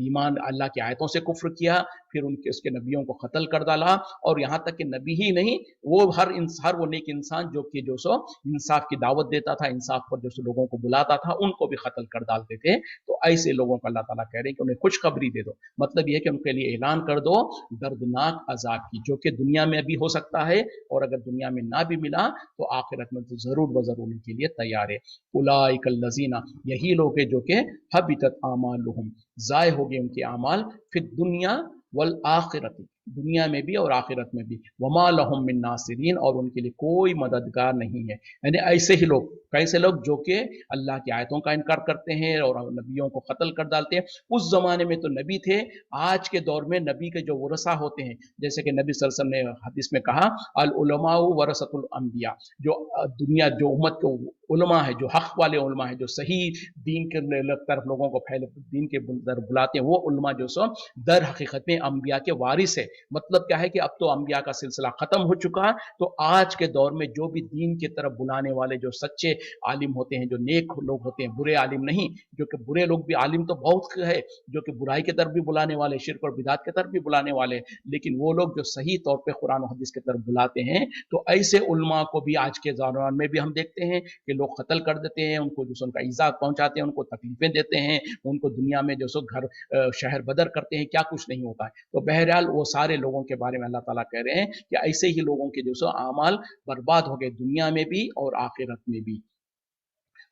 ईमान अल्लाह की आयतों से कुफ्र किया, फिर उनके उसके नबियों को कत्ल कर डाला, और यहाँ तक कि नबी ही नहीं, वो हर वो नेक इंसान जो कि जो सो इंसाफ की दावत देता था, इंसाफ पर जो सो लोगों को बुलाता था, उनको भी कत्ल कर डालते थे। तो ऐसे लोगों को अल्लाह ताला कह रहे हैं कि उन्हें खुशखबरी दे दो, मतलब ये कि उनके लिए ऐलान कर दो दर्दनाक अजाब की, जो कि दुनिया में भी हो सकता है, और अगर दुनिया में ना भी मिला तो आखिरत में तो जरूर व जरूर उनके लिए तैयार है। उलाइकल लजीना, यही लोग हैं जो कि हबितत आमालुहुम, जाय हो गए उनके अमाल, फिर दुनिया वल आखिरती, दुनिया में भी और आखिरत में भी, वमा लहुम मिन नासिरीन, और उनके लिए कोई मददगार नहीं है। यानी ऐसे ही लोग, कैसे लोग? जो कि अल्लाह की आयतों का इनकार करते हैं और नबियों को कत्ल कर डालते हैं। उस जमाने में तो नबी थे, आज के दौर में नबी के जो वरसा होते हैं, जैसे कि नबी सल्लल्लाहु अलैहि वसल्लम ने हदीस में कहा, अल उलमाउ वरसतुल अंबिया, जो दुनिया जो उम्मत के उलमा है, जो हक वाले उलमा है, जो सही दीन के तरफ लोगों को फैले दीन के तरफ बुलाते हैं, वो उलमा जो सो दर हकीकत में अंबिया के वारिस है। मतलब क्या है कि अब तो अंबिया का सिलसिला खत्म हो चुका, तो आज के दौर में जो भी दीन की तरफ बुलाने वाले जो सच्चे आलिम होते हैं, जो नेक लोग होते हैं, बुरे आलिम नहीं, जो कि बुरे लोग भी, आलिम तो बहुत है जो कि बुराई की तरफ भी बुलाने वाले, शिर्क और बिदात की तरफ भी बुलाने वाले, लेकिन वो लोग जो सही तौर पे कुरान और हदीस की तरफ बुलाते हैं, तो ऐसे उलमा को भी आज के दौरान में भी हम देखते हैं कि लोग कत्ल कर देते हैं, उनको जो उनका इज़ा पहुंचाते हैं, उनको तकलीफें देते हैं, उनको दुनिया में जो सो घर शहर बदर करते हैं, क्या कुछ नहीं होता है। तो बहरहाल वो सारे लोगों के बारे में अल्लाह ताला कह रहे हैं कि ऐसे ही लोगों के जो सो आमाल बर्बाद हो गए दुनिया में भी और आखिरत में भी,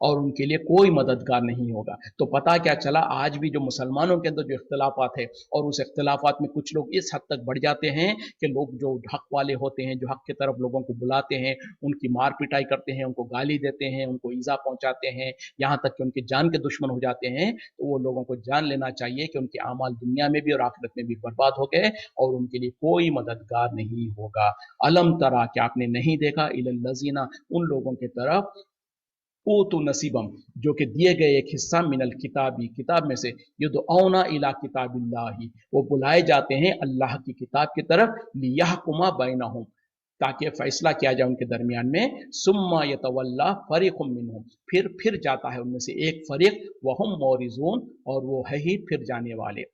और उनके लिए कोई मददगार नहीं होगा। तो पता क्या चला, आज भी जो मुसलमानों के अंदर जो इख्तलाफात है, और उस इख्तलाफात में कुछ लोग इस हद तक बढ़ जाते हैं कि लोग जो हक वाले होते हैं, जो हक की तरफ लोगों को बुलाते हैं, उनकी मार पिटाई करते हैं, उनको गाली देते हैं, उनको ईजा पहुंचाते हैं, यहाँ तक कि उनकी जान के दुश्मन हो जाते हैं। तो वो लोगों को जान लेना चाहिए कि उनके आमाल दुनिया में भी और आखिरत में भी बर्बाद हो गए, और उनके लिए कोई मददगार नहीं होगा। अलम तरा, क्या आपने नहीं देखा, इलल लजीना, उन लोगों की तरफ, ऊतु नसीबम, जो कि दिए गए एक हिस्सा, मिनल किताबी, किताब में से, युदऔना इला किताबिल्लाही, वो बुलाए जाते हैं अल्लाह की किताब की तरफ, लियहकुमा बैनहुम, ताकि फैसला किया जाए उनके दरमियान में, सुम्मा यतवल्ला फरीकुम मिनहुम, फिर जाता है उनमें से एक फरीक, वहुम मौरिजून, और वो है ही फिर जाने वाले।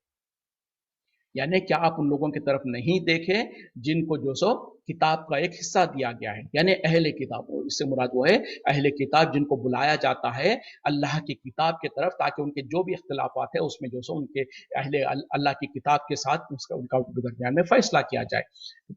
यानी क्या आप उन लोगों की तरफ नहीं देखे जिनको जो सो किताब का एक हिस्सा दिया गया है, यानी अहले किताब, इससे मुराद वो है अहले किताब जिनको बुलाया जाता है अल्लाह की किताब की तरफ, ताकि उनके जो भी इख्तिलाफात है उसमें जो सो उनके अहले अल्लाह की किताब के साथ उनका दरमियान में फैसला किया जाए।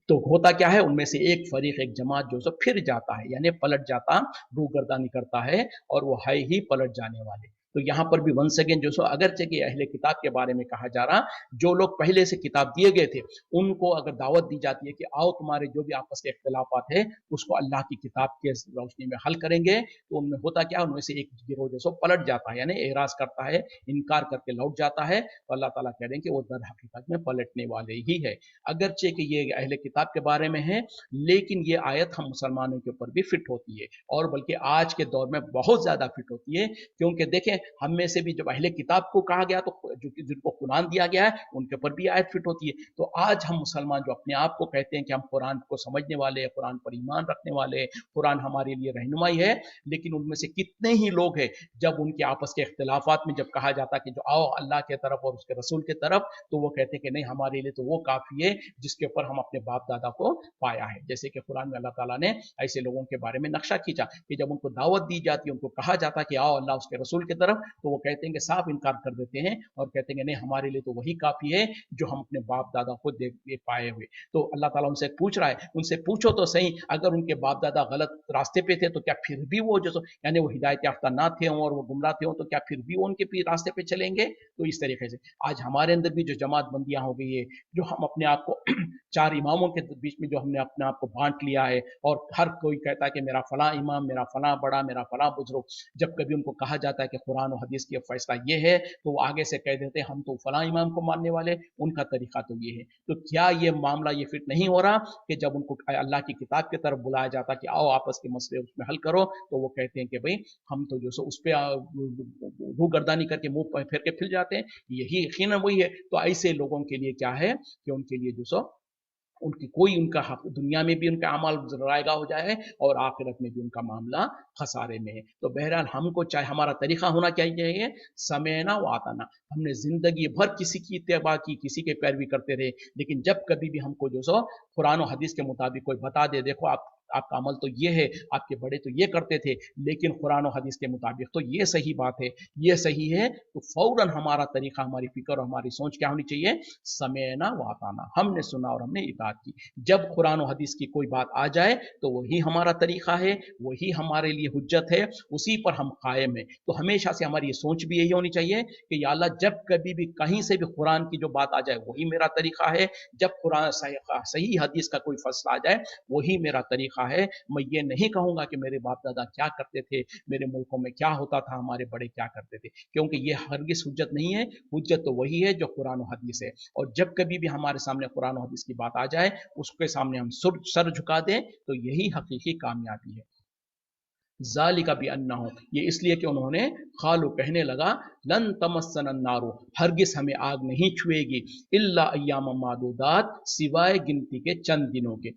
तो होता क्या है, उनमें से एक फरीक, एक जमात जो सो फिर जाता है, यानी पलट जाता, रूगर्दानी करता है, और वो है ही पलट जाने वाले। तो यहाँ पर भी वंस अगेन जो सो अगरचे कि अहले किताब के बारे में कहा जा रहा, जो लोग पहले से किताब दिए गए थे उनको अगर दावत दी जाती है कि आओ तुम्हारे जो भी आपस के इख्तिलाफात है उसको अल्लाह की किताब के रोशनी में हल करेंगे, तो उनमें होता क्या, उनमें से एक गिरोह जो सो पलट जाता है, यानी एराज करता है, इनकार करके लौट जाता है। तो अल्लाह ताला कह रहे हैं कि वो दर हकीकत में पलटने वाले ही है, अगरचे कि ये अहले किताब के बारे में है, लेकिन ये आयत हम मुसलमानों के ऊपर भी फिट होती है, और बल्कि आज के दौर में बहुत ज्यादा फिट होती है। क्योंकि देखें, हम में से भी जब अहले किताब को कहा गया तो जो जिनको कुरान दिया गया है उनके ऊपर भी आयत फिट होती है। तो आज हम मुसलमान जो अपने आप को कहते हैं कि हम कुरान को समझने वाले हैं, कुरान पर ईमान रखने वाले हैं, कुरान हमारे लिए रहनुमाई है, लेकिन उनमें से कितने ही लोग हैं जब उनके आपस के इख्तिलाफात में जब कहा जाता कि जो आओ अल्लाह के तरफ और उसके रसूल के तरफ, तो वो कहते हैं कि नहीं, हमारे लिए तो वो काफी है जिसके ऊपर हम अपने बाप दादा को पाया है। जैसे कि कुरान में अल्लाह ताला ने ऐसे लोगों के बारे में नक्शा खींचा कि जब उनको दावत दी जाती है, उनको कहा जाता कि आओ अल्लाह उसके रसूल की तरफ, तो वो कहते हैं कि साफ इनकार कर देते हैं और कहते हैं नहीं, हमारे लिए तो वही काफी है जो हम अपने बाप दादा को देख पाए हुए। तो अल्लाह ताला उनसे पूछ रहा है, उनसे पूछो तो सही, अगर उनके बाप दादा गलत रास्ते पे थे तो क्या फिर भी वो जो यानी वो हिदायत याफ्ता ना थे और वो गुमराह थे, तो क्या फिर भी वो उनके रास्ते पे चलेंगे? तो इस तरीके से आज हमारे अंदर भी जो जमात बंदियां हो गई है, जो हम अपने आप को चार इमामों के बीच में जो हमने अपने आप को बांट लिया है, और हर कोई कहता है कि मेरा फला इमाम, मेरा फला बड़ा, मेरा फला बुजुर्ग, जब कभी उनको कहा जाता है कि कुरान और हदीस की फैसला ये है, तो वो आगे से कह देते हैं हम तो फला इमाम को मानने वाले, उनका तरीका तो ये है। तो क्या ये मामला ये फिट नहीं हो रहा कि जब उनको अल्लाह की किताब की तरफ बुलाया जाता कि आओ आपस के मसले उसमें हल करो, तो वो कहते हैं कि भाई हम तो जो सो उस पर रूह गर्दानी करके मुंह फेर के फिर जाते हैं, यही यकीन वही है। तो ऐसे लोगों के लिए क्या है कि उनके लिए जो सो उनकी कोई उनका हक दुनिया में भी उनका अमाल रायगा हो जाए और आखिरत में भी उनका मामला खसारे में है। तो बहरहाल हमको चाहे हमारा तरीका होना चाहिए समयना व आताना, हमने जिंदगी भर किसी की इत्तेबा की, किसी के पैरवी करते रहे, लेकिन जब कभी भी हमको जो सो कुरान और हदीस के मुताबिक कोई बता दे, देखो आप आपका अमल तो ये है, आपके बड़े तो ये करते थे, लेकिन कुरान और हदीस के मुताबिक तो ये सही बात है, ये सही है, तो फौरन हमारा तरीका, हमारी फिक्र और हमारी सोच क्या होनी चाहिए, समयना वाताना, हमने सुना और हमने इताअत की। जब कुरान और हदीस की कोई बात आ जाए तो वही हमारा तरीका है, वही हमारे लिए हुज्जत है, उसी पर हम कायम है। तो हमेशा से हमारी ये सोच भी यही होनी चाहिए कि या अल्लाह, जब कभी भी कहीं से भी कुरान की जो बात आ जाए वही मेरा तरीका है, जब कुरान सही हदीस का कोई फैसला आ जाए वही मेरा तरीका है। मैं ये नहीं कहूंगा कि मेरे बाप दादा क्या करते थे, मेरे मुल्कों में क्या होता था, हमारे बड़े क्या करते थे, क्योंकि ये हरगिज हुज्जत नहीं है। हुज्जत तो वही है जो कुरान और हदीस है, और जब कभी भी हमारे सामने कुरान और हदीस की बात आ जाए उसके सामने हम सर झुका दें, तो यही हकीकी कामयाबी है। ज़ालिका भी अन्ना हो, ये इसलिए कि उन्होंने खालू कहने लगा लन तमस्सन अन्नारो, हरगिज हमें आग नहीं छुएगी, इल्ला अय्याम मादूदात, सिवाय गिनती के चंद दिनों के,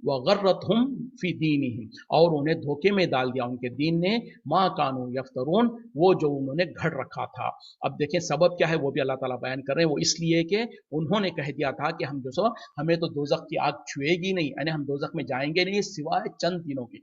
वगर्रतहुम फी दीनिहिम, और उन्हें धोखे में डाल दिया उनके दीन ने, मा कानू यफ्तरून, वो जो उन्होंने घड़ रखा था। अब देखें सबब क्या है वो भी अल्लाह ताला बयान कर रहे हैं, वो इसलिए कि उन्होंने कह दिया था कि हम जो सो हमें तो दोजख की आग छुएगी नहीं, यानी हम दोजख में जाएंगे नहीं सिवाय चंद दिनों के,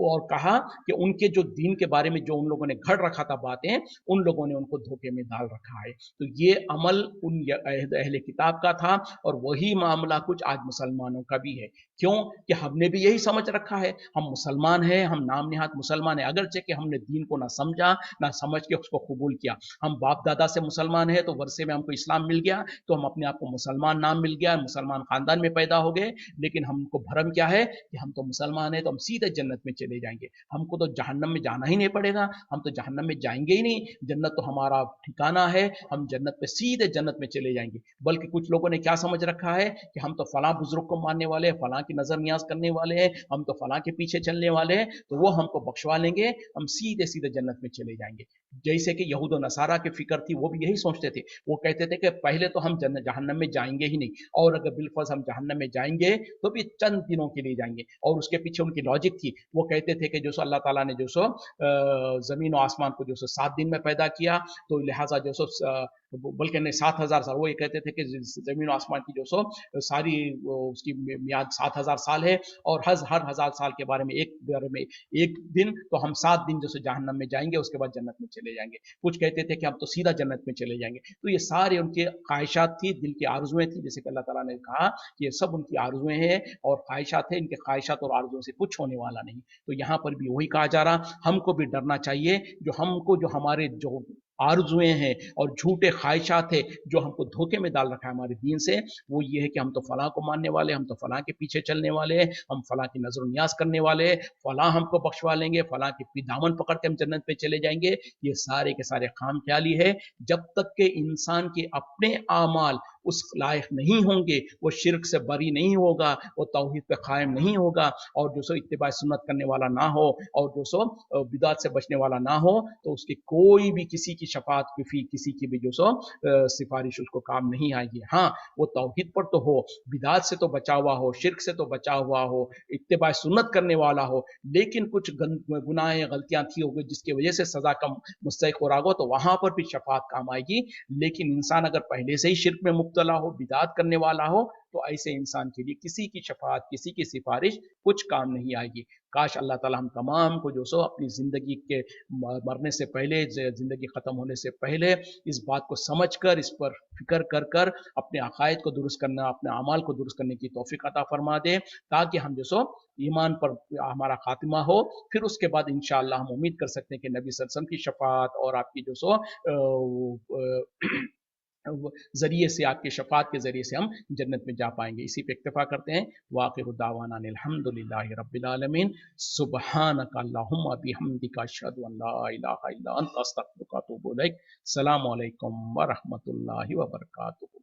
और कहा कि उनके जो दीन के बारे में जो उन लोगों ने घड़ रखा था बातें, उन लोगों ने उनको धोखे में डाल रखा है। तो ये अमल उन अहले किताब का था, और वही मामला कुछ आज मुसलमानों का भी है। क्यों कि हमने भी यही समझ रखा है, हम मुसलमान हैं, हम नाम निहात मुसलमान हैं, अगरचे कि हमने दीन को ना समझा ना समझ के उसको कबूल किया। हम बाप दादा से मुसलमान हैं तो वर्षे में हमको इस्लाम मिल गया, तो हम अपने आप को मुसलमान नाम मिल गया, मुसलमान खानदान में पैदा हो गए, लेकिन हमको भरम क्या है कि हम तो मुसलमान हैं तो हम सीधे जन्नत में चले जाएंगे, हमको तो जहन्नम में जाना ही नहीं पड़ेगा, हम तो जहन्नम में जाएंगे ही नहीं, जन्नत तो हमारा ठिकाना है, हम जन्नत पे सीधे जन्नत में चले जाएंगे। बल्कि कुछ लोगों ने क्या समझ रखा है कि हम तो फलां बुजुर्ग को मानने वाले हैं, फलां की नजर नियाज करने वाले हैं, हम तो फलां के पीछे चलने वाले हैं, तो वो हमको बख्शवा लेंगे, हम सीधे सीधे जन्नत में चले जाएंगे। जैसे कि यहूद और नसारा की फिक्र थी, वो भी यही सोचते थे, वो कहते थे कि पहले तो हम जहन्नम में जाएंगे ही नहीं, और अगर बिलफर्ज हम जहन्नम में जाएंगे तो भी चंद दिनों के लिए जाएंगे। और उसके पीछे उनकी लॉजिक थी, वो कहते थे कि जो सो अल्लाह ताला ने जो सो जमीन और आसमान को जो सो 7 दिन में पैदा किया, तो लिहाजा जो सो बल्कि नहीं 7,000 साल, वो ये कहते थे कि जमीन और आसमान की जो सो सारी उसकी मियाद 7,000 साल है, और हर 1,000 साल के बारे में एक दिन, तो हम 7 दिन जो सो जहन्नम में जाएंगे, उसके बाद जन्नत में चले जाएंगे। कुछ कहते थे कि हम तो सीधा जन्नत में चले जाएंगे। तो ये सारे उनके ख्वाहिशात थी, दिल की आरजुएं थी, जैसे कि अल्लाह ताला ने कहा कि ये सब उनकी आरजुएं हैं और ख्वाहिशात है, इनके ख्वाहिशात और आरजुओं से कुछ होने वाला नहीं। तो यहाँ पर भी वही कहा जा रहा, हमको भी डरना चाहिए, जो हमारे जो आरजुएं हैं और झूठे ख्वाहिशात है जो हमको धोखे में डाल रखा है हमारे दीन से, वो ये है कि हम तो फलां को मानने वाले, हम तो फलां के पीछे चलने वाले हैं, हम फलां की नजर न्याज करने वाले हैं, फलां हमको बख्शवा लेंगे, फलां की दामन पकड़ के हम जन्नत पे चले जाएंगे। ये सारे के सारे खाम ख्याली है। जब तक के इंसान के अपने आमाल उस लायक नहीं होंगे, वो शिरक से बरी नहीं होगा, वो तौहीद पे कायम नहीं होगा, और जो सो इत्तिबा सुन्नत करने वाला ना हो, और जो सो बिदात से बचने वाला ना हो, तो उसकी कोई भी किसी की शफात किसी की भी जो सो सिफारिश उसको काम नहीं आएगी। हाँ, वो तौहीद पर तो हो, बिदात से तो बचा हुआ हो, शिरक से तो बचा हुआ हो, इत्तिबा सुन्नत करने वाला हो, लेकिन कुछ गुनाहें गलतियां थी होगी जिसकी वजह से सजा का मुस्तहिक हो रहा हो, तो वहां पर भी शफात काम आएगी। लेकिन इंसान अगर पहले से ही शिरक में मुब्तला हो, बिदात करने वाला हो, तो ऐसे इंसान के लिए किसी की शफात, किसी की सिफारिश कुछ काम नहीं आएगी। काश अल्लाह ताला हम तमाम को जो सो अपनी ज़िंदगी के मरने से पहले, ज़िंदगी ख़त्म होने से पहले इस बात को समझ कर, इस पर फिक्र कर कर अपने अकायद को दुरुस्त करना, अपने अमाल को दुरुस्त करने की तौफीक अता फरमा दे, ताकि हम जो सो ईमान पर हमारा खात्मा हो। फिर उसके बाद इंशाअल्लाह हम उम्मीद कर सकते हैं कि नबी सल्लल्लाहु अलैहि वसल्लम की शफात और आपकी जो सो जरिए से, आपके शफात के जरिए से हम जन्नत में जा पाएंगे। इसी पे इक्तफा करते हैं। वाखिरु दावाना अल्हम्दुलिल्लाहि रब्बिल आलमीन। सुब्हानक अल्लाहुम्मा बिहम्दिका अशहदु अन ला इलाहा इल्ला अंता अस्तगफिरुका व अतूबु इलैक। अस्सलामु अलैकुम व रहमतुल्लाहि व बरकातुहू।